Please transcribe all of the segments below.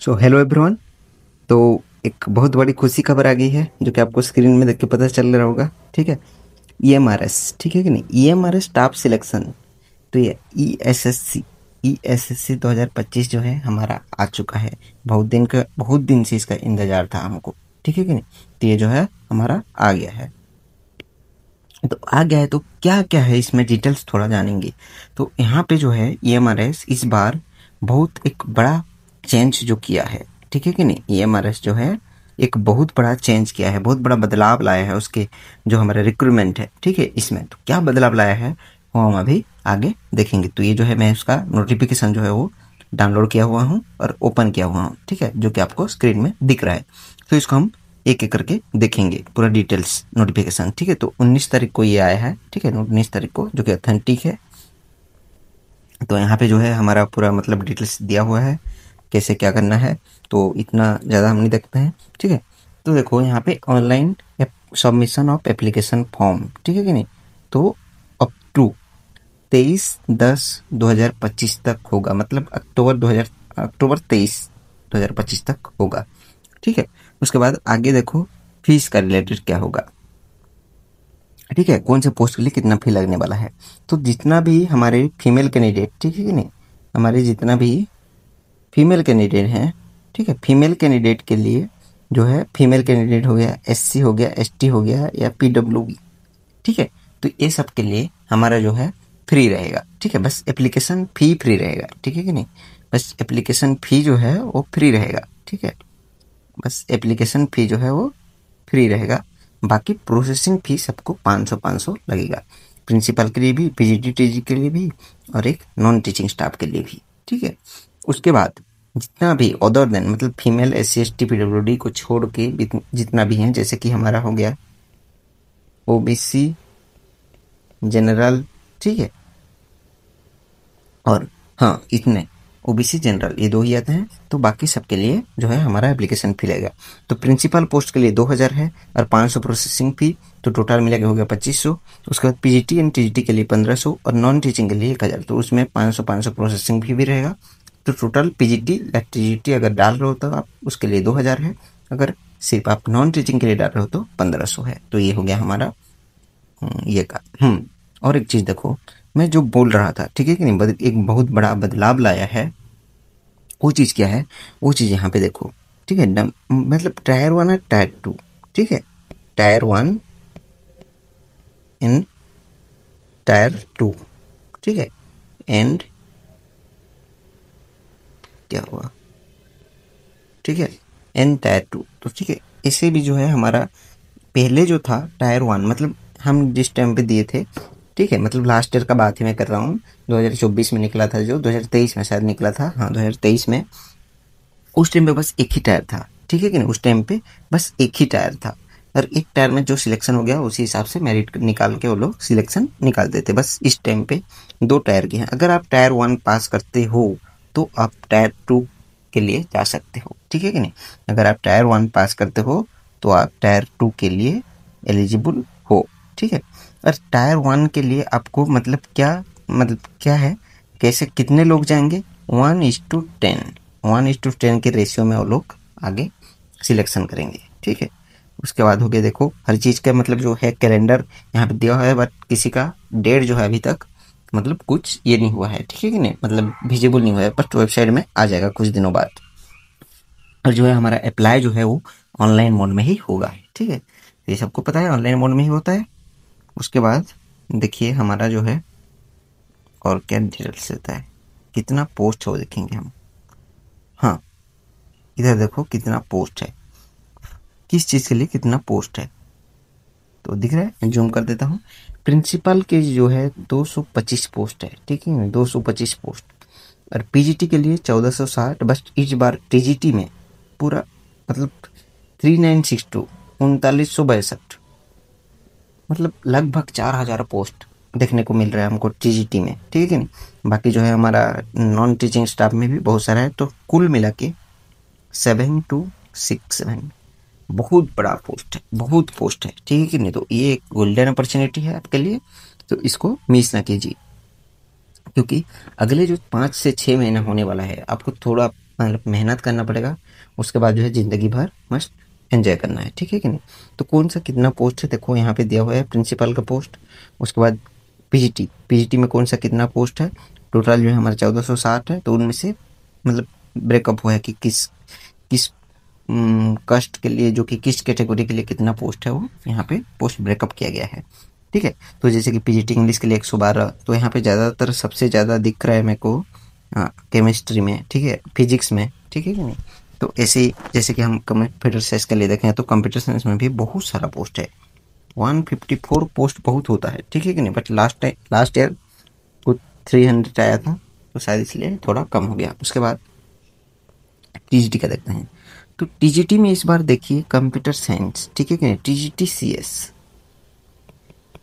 So hello everyone. तो एक बहुत बड़ी खुशी खबर आ गई है जो कि आपको स्क्रीन में देख के पता चल रहा होगा। ठीक है, ईएमआरएस, ठीक है कि नहीं, ईएमआरएस स्टाफ सिलेक्शन। तो ये ईएसएससी 2025 जो है हमारा आ चुका है। बहुत दिन से इसका इंतजार था हमको। ठीक है कि नहीं, तो ये जो है हमारा आ गया है। तो आ गया है तो क्या क्या है इसमें डिटेल्स थोड़ा जानेंगे। तो यहाँ पे जो है ईएमआरएस इस बार बहुत एक बड़ा चेंज जो किया है। ठीक है कि नहीं, ईएमआरएस जो है एक बहुत बड़ा चेंज किया है, बहुत बड़ा बदलाव लाया है उसके जो हमारे रिक्रूटमेंट है। ठीक है, इसमें तो क्या बदलाव लाया है वो हम अभी आगे देखेंगे। तो ये जो है मैं उसका नोटिफिकेशन जो है वो डाउनलोड किया हुआ हूँ और ओपन किया हुआ हूँ। ठीक है, जो कि आपको स्क्रीन में दिख रहा है। तो इसको हम एक एक करके देखेंगे पूरा डिटेल्स नोटिफिकेशन। ठीक है, तो 19 तारीख को ये आया है। ठीक है, 19 तारीख को, जो कि ऑथेंटिक है। तो यहाँ पे जो है हमारा पूरा मतलब डिटेल्स दिया हुआ है कैसे क्या करना है। तो इतना ज़्यादा हम नहीं देखते हैं। ठीक है, तो देखो यहाँ पे online submission of application form. ठीक है कि नहीं, तो अप टू 23/10/2025 तक होगा, मतलब अक्टूबर 23/2025 तक होगा। ठीक है, उसके बाद आगे देखो फीस का रिलेटेड क्या होगा। ठीक है, कौन से पोस्ट के लिए कितना फी लगने वाला है। तो जितना भी हमारे फीमेल कैंडिडेट, ठीक है कि नहीं, हमारे जितना भी फीमेल कैंडिडेट हैं, ठीक है, फीमेल कैंडिडेट के लिए जो है, फीमेल कैंडिडेट हो गया, एससी हो गया, एसटी हो गया या पीडब्ल्यूबी। ठीक है, तो ये सब के लिए हमारा जो है फ्री रहेगा। ठीक है, बस एप्लीकेशन फ़ी फ्री रहेगा। ठीक है कि नहीं, बस एप्लीकेशन फ़ी जो है वो फ्री रहेगा। ठीक है, बस एप्लीकेशन फ़ी जो है वो फ्री रहेगा। बाकी प्रोसेसिंग फ़ी सबको 500 लगेगा, प्रिंसिपल के लिए भी, पीजीटी टीजी के लिए भी, और एक नॉन टीचिंग स्टाफ के लिए भी। ठीक है, उसके बाद जितना भी अदर देन मतलब फीमेल एससी एसटी पीडब्ल्यूडी को छोड़ के जितना भी हैं, जैसे कि हमारा हो गया ओबीसी जनरल, ठीक है, और हाँ इतने ओबीसी जनरल, ये दो ही आते हैं। तो बाकी सबके लिए जो है हमारा एप्लीकेशन फी लगेगा। तो प्रिंसिपल पोस्ट के लिए 2000 है और 500 प्रोसेसिंग फी, तो टोटल मिला के हो गया 2500। उसके बाद पीजीटी एंड टीजीटी के लिए 1500 और नॉन टीचिंग के लिए 1000, तो उसमें 500 प्रोसेसिंग फी भी रहेगा। तो टोटल पीजीटी या टीजीटी अगर डाल रहे हो तो आप उसके लिए 2000 है, अगर सिर्फ आप नॉन टीचिंग के लिए डाल रहे हो तो 1500 है। तो ये हो गया हमारा ये का। और एक चीज़ देखो, मैं जो बोल रहा था, ठीक है कि नहीं, एक बहुत बड़ा बदलाव लाया है। वो चीज़ क्या है, वो चीज़ यहाँ पे देखो। ठीक है, मतलब टायर 1 और टायर 2। ठीक है, टायर 1 एंड टायर 2। ठीक है, एंड क्या हुआ, ठीक है, एंड टायर 2। तो ठीक है, इसे भी जो है हमारा पहले जो था टायर 1, मतलब हम जिस टाइम पे दिए थे, ठीक है, मतलब लास्ट ईयर का बात ही मैं कर रहा हूँ, 2024 में निकला था, जो 2023 में शायद निकला था, हाँ 2023 में। उस टाइम पे बस एक ही टायर था। ठीक है कि नहीं, उस टाइम पे बस एक ही टायर था, और एक टायर में जो सिलेक्शन हो गया उसी हिसाब से मेरिट निकाल के वो लोग सिलेक्शन निकाल देते। बस इस टाइम पे दो टायर के हैं। अगर आप टायर 1 पास करते हो तो आप टायर 2 के लिए जा सकते हो। ठीक है कि नहीं, अगर आप टायर 1 पास करते हो तो आप टायर 2 के लिए एलिजिबल हो। ठीक है, और टायर 1 के लिए आपको मतलब क्या है, कैसे कितने लोग जाएंगे, 1:10, 1:10 के रेशियो में वो लोग आगे सिलेक्शन करेंगे। ठीक है, उसके बाद हो गया देखो हर चीज़ का मतलब जो है कैलेंडर यहाँ पे दिया हुआ है, बट किसी का डेट जो है अभी तक मतलब कुछ ये नहीं हुआ है। ठीक है कि नहीं, मतलब विजिबल नहीं हुआ है, बट वेबसाइट में आ जाएगा कुछ दिनों बाद। और जो है हमारा अप्लाई जो है वो ऑनलाइन मोड में ही होगा। ठीक है, ये सबको पता है ऑनलाइन मोड में ही होता है। उसके बाद देखिए हमारा जो है और क्या डिटेल्स देता है, कितना पोस्ट है वो देखेंगे हम। हाँ, इधर देखो कितना पोस्ट है, किस चीज़ के लिए कितना पोस्ट है, तो दिख रहा है, मैं जूम कर देता हूँ। प्रिंसिपल के जो है 225 पोस्ट है। ठीक है, 225 पोस्ट, और पीजीटी के लिए 1460। बस इस बार टीजीटी में पूरा मतलब 3962, 3962, मतलब लगभग 4000 पोस्ट देखने को मिल रहा है हमको टीजीटी में। ठीक है कि नहीं, बाकी जो है हमारा नॉन टीचिंग स्टाफ में भी बहुत सारा है, तो कुल मिला के 7267, बहुत बड़ा पोस्ट है, बहुत पोस्ट है। ठीक है कि नहीं, तो ये एक गोल्डन अपॉर्चुनिटी है आपके लिए, तो इसको मिस ना कीजिए, क्योंकि अगले जो 5 से 6 महीना होने वाला है आपको थोड़ा मतलब मेहनत करना पड़ेगा, उसके बाद जो है ज़िंदगी भर मस्त एंजॉय करना है, ठीक है कि नहीं। तो कौन सा कितना पोस्ट है देखो यहाँ पे दिया हुआ है, प्रिंसिपल का पोस्ट, उसके बाद पीजीटी में कौन सा कितना पोस्ट है, टोटल जो है हमारा 1460 है। तो उनमें से मतलब ब्रेकअप हुआ है कि किस किस कास्ट के लिए, जो कि किस कैटेगरी के लिए कितना पोस्ट है, वो यहाँ पे पोस्ट ब्रेकअप किया गया है, ठीक है। तो जैसे कि पीजीटी इंग्लिश के लिए 112, तो यहाँ पे ज़्यादातर सबसे ज़्यादा दिख रहा है मेरे को केमिस्ट्री में, ठीक है, फिजिक्स में, ठीक है कि नहीं। तो ऐसे ही जैसे कि हम कंप्यूटर साइंस के लिए देखें तो कंप्यूटर साइंस में भी बहुत सारा पोस्ट है, 154 पोस्ट बहुत होता है, ठीक है कि नहीं। बट लास्ट ईयर कुछ 300 आया था, तो शायद इसलिए थोड़ा कम हो गया। उसके बाद टीजीटी का देखते हैं। तो टीजीटी में इस बार देखिए कंप्यूटर साइंस, ठीक है कि नहीं,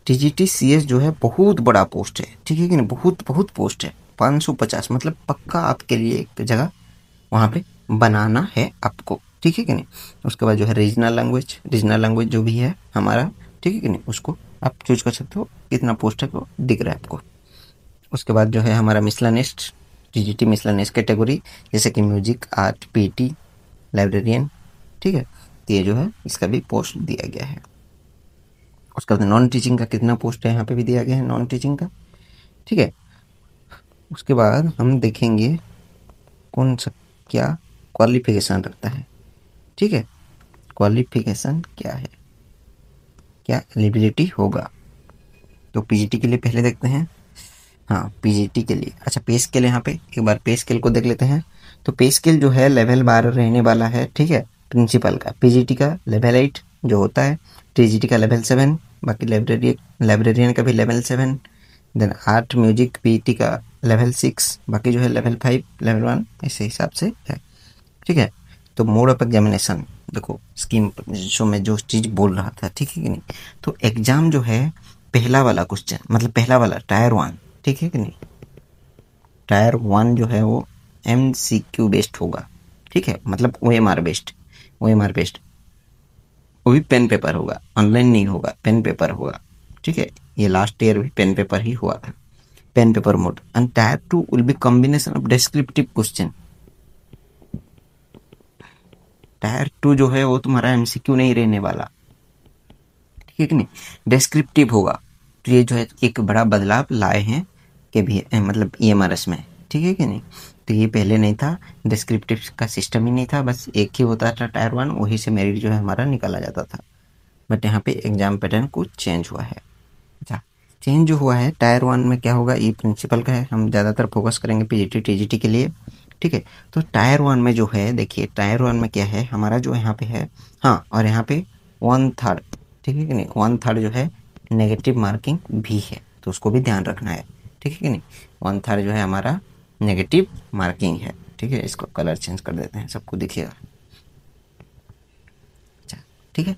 टीजीटी सीएस जो है बहुत बड़ा पोस्ट है, ठीक है कि नहीं, बहुत बहुत पोस्ट है, 550, मतलब पक्का आपके लिए एक जगह वहाँ पे बनाना है आपको, ठीक है कि नहीं। उसके बाद जो है रीजनल लैंग्वेज जो भी है हमारा, ठीक है कि नहीं, उसको आप चूज कर सकते हो, कितना पोस्ट है वो दिख रहा है आपको। उसके बाद जो है हमारा मिसलेनियस, टीजीटी मिसलेनियस कैटेगरी, जैसे कि म्यूजिक, आर्ट, पीटी, लाइब्रेरियन, ठीक है। तो ये जो है इसका भी पोस्ट दिया गया है। उसके बाद नॉन टीचिंग का कितना पोस्ट है यहाँ पे भी दिया गया है, नॉन टीचिंग का, ठीक है। उसके बाद हम देखेंगे कौन सा क्या क्वालिफिकेशन रखता है, ठीक है, क्वालिफिकेशन क्या है, क्या एलिजिबिलिटी होगा। तो पीजीटी के लिए पहले देखते हैं, हाँ पीजीटी के लिए, अच्छा पे स्केल, यहाँ पे एक बार पे स्केल को देख लेते हैं। तो पे स्केल जो है लेवल 12 रहने वाला है, ठीक है, प्रिंसिपल का। पीजीटी का लेवल 8 जो होता है, टीजीटी का लेवल 7, बाकी लाइब्रेरियन का भी level 7, then art music PT का लेवल 6, बाकी जो है लेवल 5 लेवल 1 ऐसे हिसाब से है, ठीक है। तो मोड ऑफ एग्जामिनेशन देखो, स्कीम जो मैं जो चीज़ बोल रहा था, ठीक है कि नहीं। तो एग्जाम जो है पहला वाला क्वेश्चन, मतलब पहला वाला टायर 1, ठीक है कि नहीं, टायर 1 जो है वो MCQ बेस्ड होगा, ठीक है, मतलब OMR बेस्ड, वो भी पेन पेपर होगा, ऑनलाइन नहीं होगा, पेन पेपर होगा, ठीक है। ये लास्ट ईयर भी पेन पेपर ही हुआ था, pen paper mode. And tier 2 will be combination of descriptive question. Tier 2 जो है वो तुम्हारा MCQ नहीं रहने वाला, ठीक है कि नहीं, डिस्क्रिप्टिव होगा। तो ये जो है एक बड़ा बदलाव लाए हैं कि भी मतलब EMRS में, ठीक है कि नहीं। तो ये पहले नहीं था, डिस्क्रिप्टिव का सिस्टम ही नहीं था, बस एक ही होता था टायर 1, वही से मेरिट जो है हमारा निकाला जाता था। बट यहाँ पे एग्जाम पैटर्न कुछ चेंज हुआ है। अच्छा, चेंज जो हुआ है टायर 1 में क्या होगा, ये प्रिंसिपल का है, हम ज़्यादातर फोकस करेंगे पीजीटी टीजीटी के लिए, ठीक है। तो टायर 1 में जो है देखिए, टायर 1 में क्या है हमारा जो यहाँ पे है, हाँ, और यहाँ पे 1/3, ठीक है कि नहीं, 1/3 जो है नेगेटिव मार्किंग भी है, तो उसको भी ध्यान रखना है, ठीक है कि नहीं। 1/3 जो है हमारा नेगेटिव मार्किंग है, ठीक है। इसको कलर चेंज कर देते हैं, सबको दिखेगा, अच्छा, ठीक है।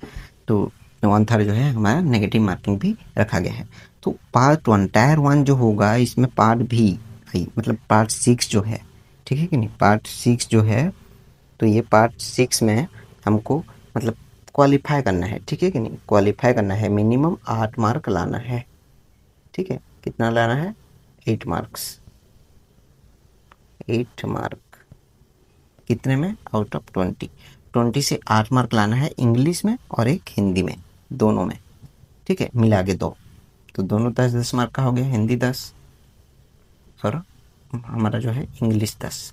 तो 1/3 जो है हमारा नेगेटिव मार्किंग भी रखा गया है। तो पार्ट 1 टायर 1 जो होगा, इसमें पार्ट भी मतलब पार्ट 6 जो है, ठीक है कि नहीं, पार्ट 6 जो है, तो ये पार्ट 6 में हमको मतलब क्वालिफाई करना है, ठीक है कि नहीं, क्वालिफाई करना है, मिनिमम 8 मार्क लाना है, ठीक है। कितना लाना है, 8 मार्क्स, 8 मार्क कितने में, आउट ऑफ 20 से 8 मार्क लाना है, इंग्लिश में और एक हिंदी में, दोनों में, ठीक है, मिला के 2, तो दोनों 10-10 मार्क का हो गया, हिंदी 10 और हमारा जो है इंग्लिश 10,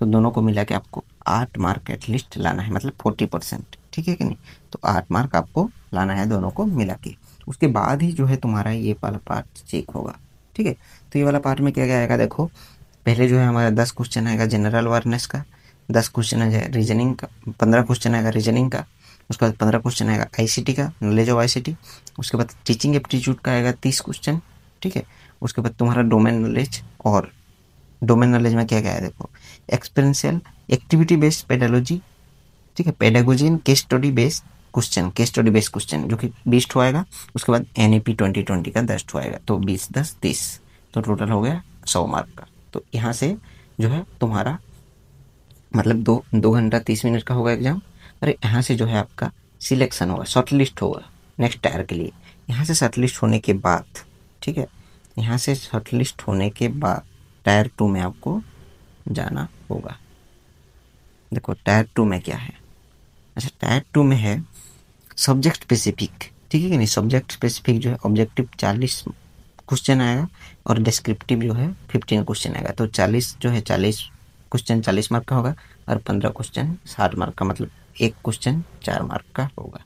तो दोनों को मिला के आपको 8 मार्क एटलीस्ट लाना है, मतलब 40%, ठीक है कि नहीं। तो 8 मार्क आपको लाना है दोनों को मिला के, उसके बाद ही जो है तुम्हारा ये वाला पार्ट चेक होगा, ठीक है। तो ये वाला पार्ट में क्या क्या आएगा देखो, पहले जो है हमारा 10 क्वेश्चन आएगा जनरल अवेयरनेस का, 10 क्वेश्चन आएगा रीजनिंग का, 15 क्वेश्चन आएगा रीजनिंग का, उसके बाद 15 क्वेश्चन आएगा ICT का, नॉलेज ऑफ ICT, उसके बाद टीचिंग एप्टीट्यूड का आएगा 30 क्वेश्चन, ठीक है। उसके बाद तुम्हारा डोमेन नॉलेज, और डोमेन नॉलेज में क्या क्या है देखो, एक्सपेरिंशियल एक्टिविटी बेस्ड पेडालॉजी, ठीक है, pedagogy in case study based question जो कि 20 ठो आएगा। उसके बाद NEP 2020 का 10 ठो आएगा, तो 20-10-30, तो टोटल हो गया 100 मार्क का। तो यहाँ से जो है तुम्हारा मतलब 2 घंटा 30 मिनट का होगा एग्जाम, और यहाँ से जो है आपका सिलेक्शन होगा, शॉर्ट लिस्ट होगा नेक्स्ट टायर के लिए। यहाँ से शॉर्ट लिस्ट होने के बाद, ठीक है, यहाँ से शॉर्ट लिस्ट होने के बाद टायर 2 में आपको जाना होगा, देखो टायर 2 में क्या है। अच्छा, टायर 2 में है सब्जेक्ट स्पेसिफिक, ठीक है कि नहीं। सब्जेक्ट स्पेसिफिक जो है ऑब्जेक्टिव 40 क्वेश्चन आएगा और डिस्क्रिप्टिव जो है 15 क्वेश्चन आएगा। तो 40 जो है 40 क्वेश्चन 40 मार्क का होगा और 15 क्वेश्चन 60 मार्क का, मतलब एक क्वेश्चन 4 मार्क का होगा।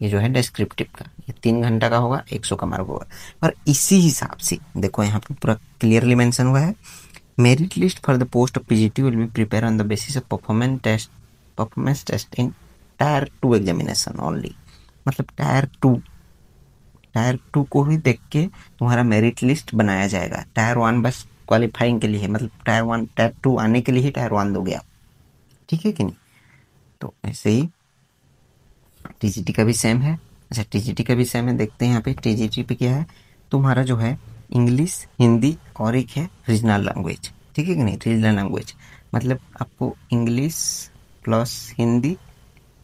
ये जो है डिस्क्रिप्टिव का, ये 3 घंटा का होगा, 100 का मार्क होगा। और इसी हिसाब से देखो यहाँ पे पूरा क्लियरली मेंशन हुआ है, merit list for the post of PGT will be prepare on the basis of performance test in tier 2 examination only. मतलब टायर 2 को ही देख के तुम्हारा मेरिट लिस्ट बनाया जाएगा। टायर 1 बस क्वालिफाइंग के लिए है, मतलब टायर 2 आने के लिए ही टायर 1 दोगे आप, ठीक है कि नहीं। तो ऐसे ही टीजीटी का भी सेम है। अच्छा, टीजीटी का भी सेम है, देखते हैं यहाँ पे टीजीटी पे क्या है। तुम्हारा जो है इंग्लिश, हिंदी और एक है रीजनल लैंग्वेज, ठीक है कि नहीं। रीजनल लैंग्वेज मतलब आपको English plus Hindi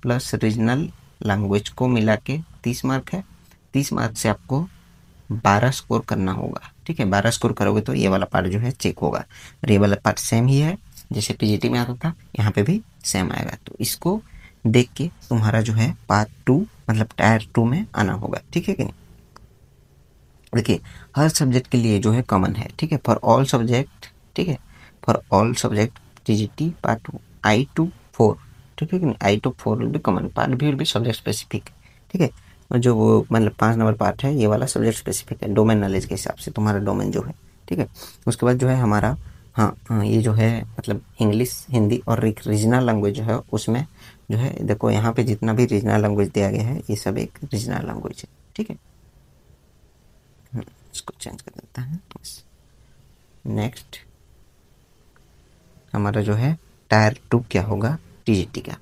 plus regional language को मिला के 30 मार्क है। 30 मार्क से आपको 12 स्कोर करना होगा, ठीक है। 12 स्कोर करोगे तो ये वाला पार्ट जो है चेक होगा, और ये वाला पार्ट सेम ही है जैसे पीजीटी में आता था, यहाँ पे भी सेम आएगा। तो इसको देख के तुम्हारा जो है पार्ट 2 मतलब टायर 2 में आना होगा, ठीक है कि नहीं। देखिए हर सब्जेक्ट के लिए जो है कॉमन है, ठीक है, फॉर ऑल सब्जेक्ट, ठीक है, for all subject TGT part I-4, ठीक है कि नहीं। I-4 will be common, part भी विल बी सब्जेक्ट स्पेसिफिक, ठीक है। और जो वो मतलब 5 नंबर पार्ट है, ये वाला सब्जेक्ट स्पेसिफिक है, डोमेन नॉलेज के हिसाब से तुम्हारा डोमेन जो है, ठीक है। उसके बाद जो है हमारा हाँ ये जो है मतलब इंग्लिश, हिंदी और रीजनल लैंग्वेज जो है उसमें जो है देखो यहाँ पे जितना भी रीजनल लैंग्वेज दिया गया है ये सब एक रीजनल लैंग्वेज है, ठीक है। इसको चेंज कर देता है। नेक्स्ट हमारा जो है टायर 2 क्या होगा, टीजीटी का,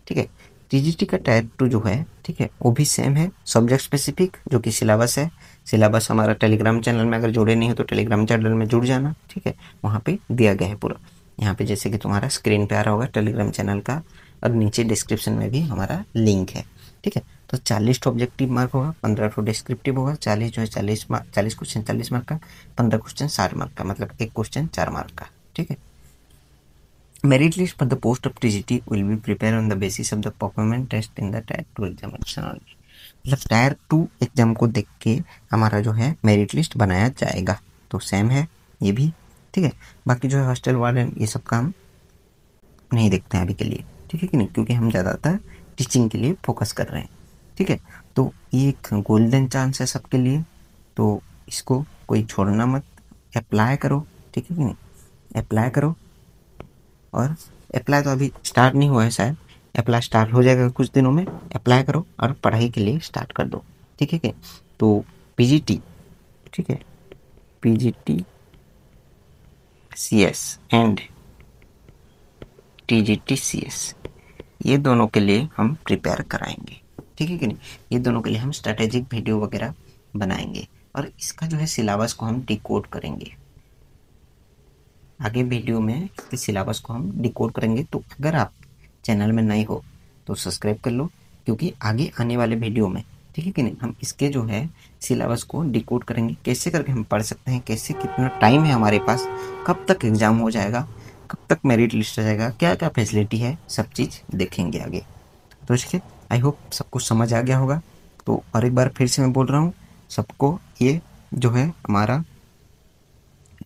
ठीक है। टीजीटी का टायर 2 जो है, ठीक है, वो भी सेम है, सब्जेक्ट स्पेसिफिक जो कि सिलेबस है। सिलेबस हमारा टेलीग्राम चैनल में अगर जुड़े नहीं हो तो टेलीग्राम चैनल में जुड़ जाना, ठीक है। वहाँ पे दिया गया है पूरा, यहाँ पे जैसे कि तुम्हारा स्क्रीन पे आ रहा होगा टेलीग्राम चैनल का, और नीचे डिस्क्रिप्शन में भी हमारा लिंक है, ठीक है। तो 40 ऑब्जेक्टिव मार्क होगा, 15 डिस्क्रिप्टिव होगा, 40 जो है 40 क्वेश्चन 40 मार्क का, 15 क्वेश्चन 60 मार्क का, मतलब एक क्वेश्चन 4 मार्क का, ठीक है। Merit list for the post of TGT will be prepared on the basis of the performance test in the Tier 2 examination only। मतलब टायर 2 एग्जाम को देख के हमारा जो है मेरिट लिस्ट बनाया जाएगा। तो सेम है ये भी, ठीक है। बाकी जो है हॉस्टल वार्डन ये सब काम नहीं देखते हैं अभी के लिए, ठीक है कि नहीं, क्योंकि हम ज़्यादातर टीचिंग के लिए फोकस कर रहे हैं, ठीक है। तो ये एक गोल्डन चांस है सबके लिए, तो इसको कोई छोड़ना मत, अप्लाई करो, ठीक है कि नहीं। अप्लाई करो, और अप्लाई तो अभी स्टार्ट नहीं हुआ है शायद, अप्लाई स्टार्ट हो जाएगा कुछ दिनों में। अप्लाई करो और पढ़ाई के लिए स्टार्ट कर दो, ठीक है क्या। तो पीजीटी, ठीक है, PGT CS and TGT CS ये दोनों के लिए हम प्रिपेयर कराएंगे, ठीक है कि नहीं। ये दोनों के लिए हम स्ट्रेटेजिक वीडियो वगैरह बनाएंगे, और इसका जो है सिलेबस को हम डिकोड करेंगे। आगे वीडियो में इसके सिलेबस को हम डिकोड करेंगे। तो अगर आप चैनल में नए हो तो सब्सक्राइब कर लो, क्योंकि आगे आने वाले वीडियो में, ठीक है कि नहीं, हम इसके जो है सिलेबस को डिकोड करेंगे, कैसे करके हम पढ़ सकते हैं, कैसे कितना टाइम है हमारे पास, कब तक एग्ज़ाम हो जाएगा, कब तक मेरिट लिस्ट आ जाएगा, क्या क्या फैसिलिटी है, सब चीज़ देखेंगे आगे। तो ठीक है, आई होप सबको समझ आ गया होगा। तो और एक बार फिर से मैं बोल रहा हूँ सबको, ये जो है हमारा,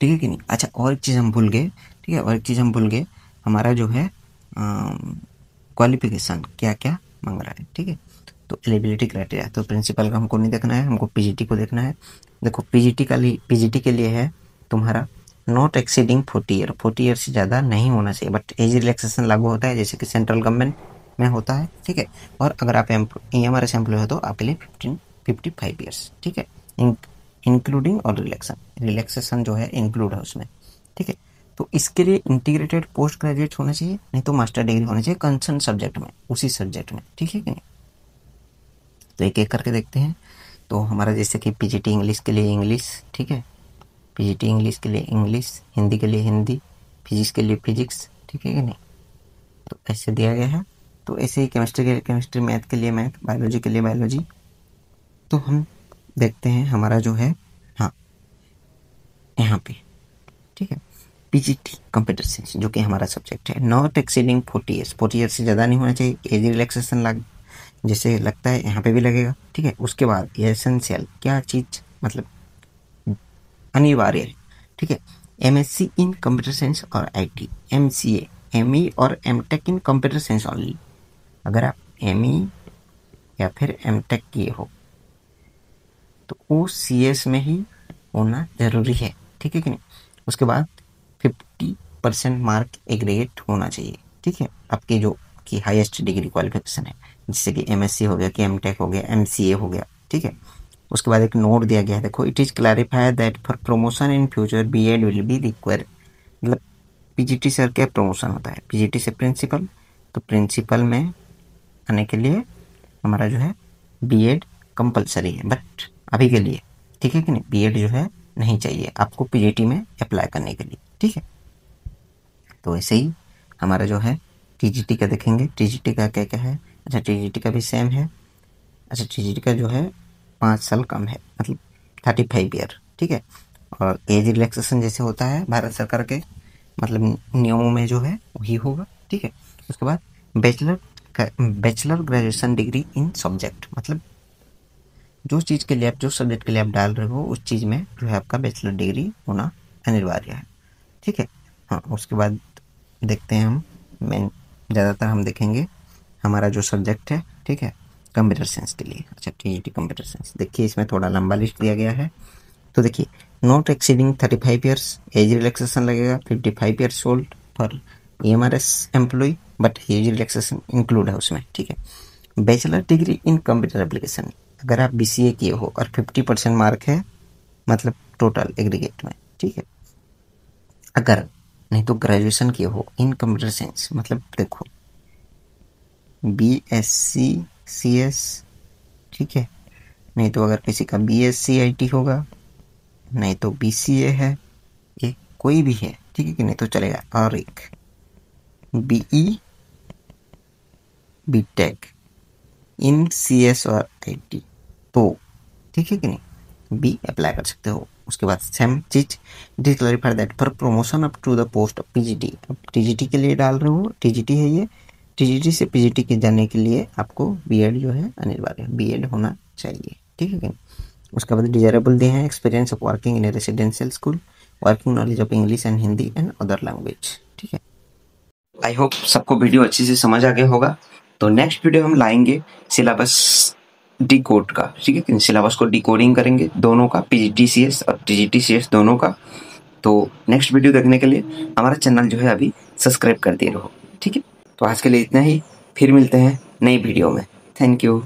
ठीक है कि नहीं। अच्छा, और एक चीज़ हम भूल गए, ठीक है, और एक चीज़ हम भूल गए, हमारा जो है क्वालिफिकेशन क्या क्या मांग रहा है, ठीक है। तो एलिजिबिलिटी क्राइटेरिया तो प्रिंसिपल का हमको नहीं देखना है, हमको पीजीटी को देखना है। देखो पीजीटी के लिए है तुम्हारा नॉट एक्सीडिंग 40 ईयर, 40 ईयर से ज़्यादा नहीं होना चाहिए, बट एज रिलैक्सेशन लागू होता है जैसे कि सेंट्रल गवर्नमेंट में होता है, ठीक है। और अगर आप EMRS एम्प्लॉय हो तो आपके लिए 55 ईयर्स, ठीक है, इंक्लूडिंग और रिलैक्सेशन जो है इंक्लूड है उसमें, ठीक है। तो इसके लिए इंटीग्रेटेड पोस्ट ग्रेजुएट होना चाहिए, नहीं तो मास्टर डिग्री होना चाहिए कंसर्न सब्जेक्ट में, उसी सब्जेक्ट में, ठीक है कि नहीं। तो एक एक करके देखते हैं। तो हमारा जैसे कि पीजीटी इंग्लिश के लिए इंग्लिश, ठीक है, पीजीटी इंग्लिश के लिए इंग्लिश, हिंदी के लिए हिंदी, फिजिक्स के लिए फिजिक्स, ठीक है कि नहीं। तो ऐसे दिया गया है। तो ऐसे ही केमिस्ट्री के लिए केमिस्ट्री, मैथ के लिए मैथ, बायोलॉजी के लिए बायोलॉजी। तो हम देखते हैं हमारा जो है हाँ यहाँ पे, ठीक है। पीजीटी कंप्यूटर साइंस जो कि हमारा सब्जेक्ट है, नॉट एक्सीडिंग 40 ईयर्स, 40 ईयर्स से ज़्यादा नहीं होना चाहिए। एज रिलैक्सेशन लग जैसे लगता है यहाँ पे भी लगेगा, ठीक है। उसके बाद एसेंशियल, क्या चीज़ मतलब अनिवार्य है, ठीक है। एमएससी इन कंप्यूटर साइंस और आईटी, एमसीए, एमई और MTech in computer science only. अगर आप एमई या फिर एमटेक किए हो तो वो सीएस में ही होना ज़रूरी है, ठीक है कि नहीं। उसके बाद 50% मार्क एग्रीगेट होना चाहिए, ठीक है, आपके जो कि हाईएस्ट डिग्री क्वालिफिकेशन है, जैसे कि एमएससी हो गया, कि एमटेक हो गया, एमसीए हो गया, ठीक है। उसके बाद एक नोट दिया गया है, देखो, it is clarified that for promotion in future BEd will be require, मतलब पीजीटी से क्या प्रमोशन होता है, पीजीटी से प्रिंसिपल, तो प्रिंसिपल में आने के लिए हमारा जो है बीएड कंपलसरी है, बट अभी के लिए, ठीक है कि नहीं, बीएड जो है नहीं चाहिए आपको पीजीटी में अप्लाई करने के लिए, ठीक है। तो ऐसे ही हमारा जो है टीजीटी का देखेंगे, टीजीटी का क्या क्या है। अच्छा, टीजीटी का भी सेम है। अच्छा, टीजीटी का जो है 5 साल कम है, मतलब 35 ईयर, ठीक है। और एज रिलैक्सेशन जैसे होता है भारत सरकार के मतलब नियमों में जो है वही होगा, ठीक है। उसके बाद bachelor graduation degree in subject, मतलब जो चीज़ के लिए आप, जो सब्जेक्ट के लिए आप डाल रहे हो उस चीज़ में जो है आपका बैचलर डिग्री होना अनिवार्य है, ठीक है। हाँ, उसके बाद देखते हैं हम मेन, ज़्यादातर हम देखेंगे हमारा जो सब्जेक्ट है, ठीक है, कंप्यूटर साइंस के लिए। अच्छा, टीजीटी कंप्यूटर साइंस, देखिए इसमें थोड़ा लंबा लिस्ट दिया गया है, तो देखिए, not exceeding 35 years, age relaxation लगेगा 55 years old for EMRS employ, but age relaxation include है उसमें, ठीक है। Bachelor degree in computer application, अगर आप BCA किए हो और 50% मार्क है, मतलब टोटल एग्रीगेट में, ठीक है। अगर नहीं तो ग्रेजुएशन किए हो इन कंप्यूटर साइंस, मतलब देखो BSc CS, ठीक है। नहीं तो अगर किसी का BSc IT होगा, नहीं तो BCA है, ये कोई भी है, ठीक है कि नहीं, तो चलेगा। और एक BE BTech इन CS और IT, तो ठीक है कि नहीं, बी अप्लाई कर सकते हो। उसके बाद सेम चीज, it is clarified that for promotion up to the post of PGT, अब टीजीटी के लिए डाल रहे हो, टीजीटी है ये, टीजीटी से पीजीटी के जाने के लिए आपको बीएड जो है अनिवार्य है, बीएड होना चाहिए, ठीक है कि नहीं। उसके बाद डिजायरेबल दिए हैं, experience of working in A residential school, working knowledge of English and Hindi and other language, ठीक है। आई होप सबको वीडियो अच्छे से समझ आ गया होगा। तो नेक्स्ट वीडियो हम लाएंगे सिलेबस डिकोड का, ठीक है, सिलेबस को डिकोडिंग करेंगे दोनों का, PGT-CS और TGT-CS दोनों का। तो नेक्स्ट वीडियो देखने के लिए हमारा चैनल जो है अभी सब्सक्राइब कर दिए रहो, ठीक है। तो आज के लिए इतना ही, फिर मिलते हैं नई वीडियो में। Thank you.